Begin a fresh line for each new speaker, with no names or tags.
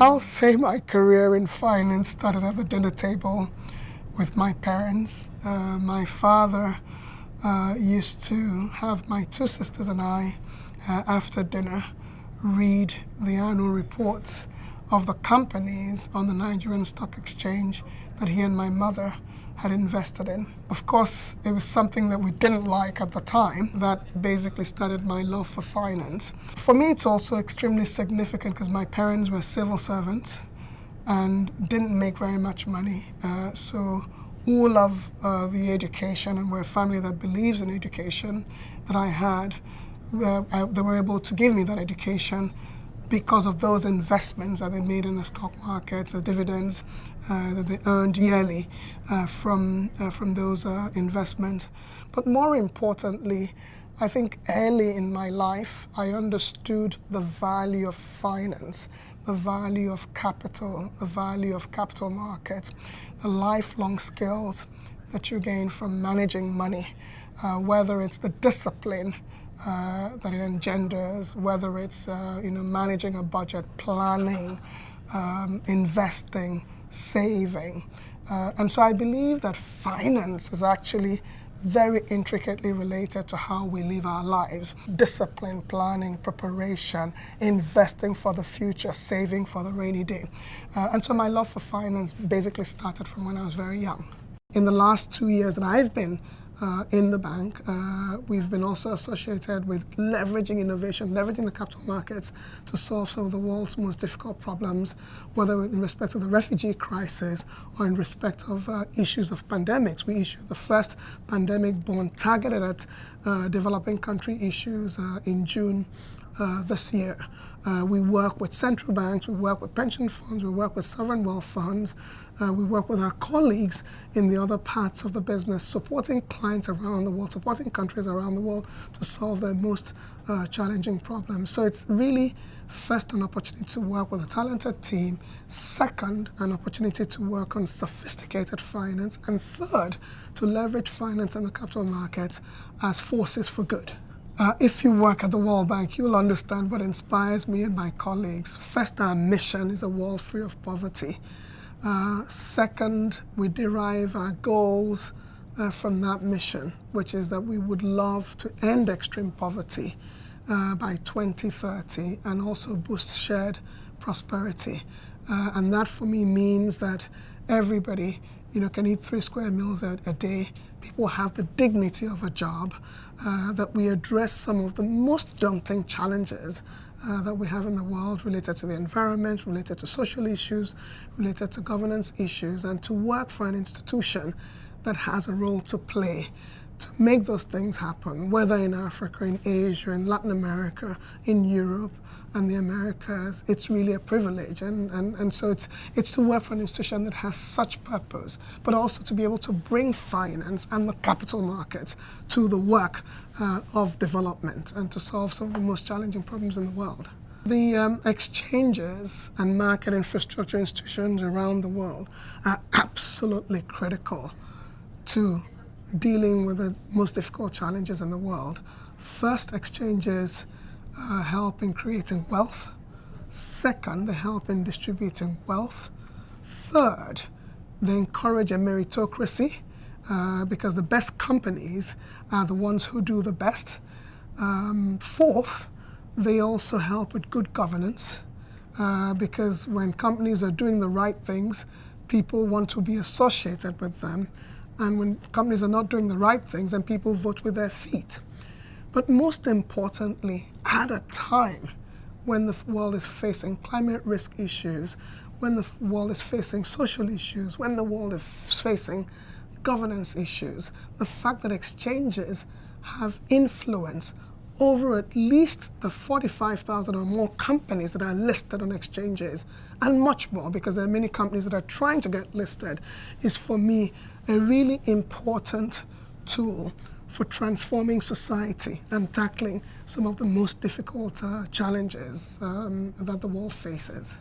I'll say my career in finance started at the dinner table with my parents. My father used to have my two sisters and I, after dinner, read the annual reports of the companies on the Nigerian Stock Exchange that he and my mother had invested in. Of course, it was something that we didn't like at the time that basically started my love for finance. For me, it's also extremely significant because my parents were civil servants and didn't make very much money. So all of the education, and we're a family that believes in education, that I had, they were able to give me that education because of those investments that they made in the stock markets, the dividends that they earned yearly from those investments. But more importantly, I think early in my life, I understood the value of finance, the value of capital, the value of capital markets, the lifelong skills that you gain from managing money, whether it's the discipline that it engenders, whether it's managing a budget, planning, investing, saving. And so I believe that finance is actually very intricately related to how we live our lives. Discipline, planning, preparation, investing for the future, saving for the rainy day. And so my love for finance basically started from when I was very young. In the last 2 years that I've been in the bank, we've been also associated with leveraging innovation, leveraging the capital markets to solve some of the world's most difficult problems, whether in respect of the refugee crisis or in respect of issues of pandemics. We issued the first pandemic bond targeted at developing country issues in June this year. We work with central banks, we work with pension funds, we work with sovereign wealth funds, we work with our colleagues in the other parts of the business, supporting clients around the world, supporting countries around the world to solve their most challenging problems. So it's really, first, an opportunity to work with a talented team, second, an opportunity to work on sophisticated finance, and third, to leverage finance and the capital markets as forces for good. If you work at the World Bank, you'll understand what inspires me and my colleagues. First, our mission is a world free of poverty. Second, we derive our goals from that mission, which is that we would love to end extreme poverty by 2030 and also boost shared prosperity. And that for me means that everybody can eat 3 square meals a day. People have the dignity of a job, that we address some of the most daunting challenges that we have in the world related to the environment, related to social issues, related to governance issues, and to work for an institution that has a role to play to make those things happen, whether in Africa, in Asia, in Latin America, in Europe, and the Americas. It's really a privilege, and so it's to work for an institution that has such purpose, but also to be able to bring finance and the capital markets to the work of development and to solve some of the most challenging problems in the world. The exchanges and market infrastructure institutions around the world are absolutely critical to dealing with the most difficult challenges in the world. First, exchanges help in creating wealth. Second, they help in distributing wealth. Third, they encourage a meritocracy because the best companies are the ones who do the best. Fourth, they also help with good governance because when companies are doing the right things, people want to be associated with them. And when companies are not doing the right things, then people vote with their feet. But most importantly, at a time when the world is facing climate risk issues, when the world is facing social issues, when the world is facing governance issues, the fact that exchanges have influence over at least the 45,000 or more companies that are listed on exchanges, and much more because there are many companies that are trying to get listed, is for me a really important tool for transforming society and tackling some of the most difficult challenges that the world faces.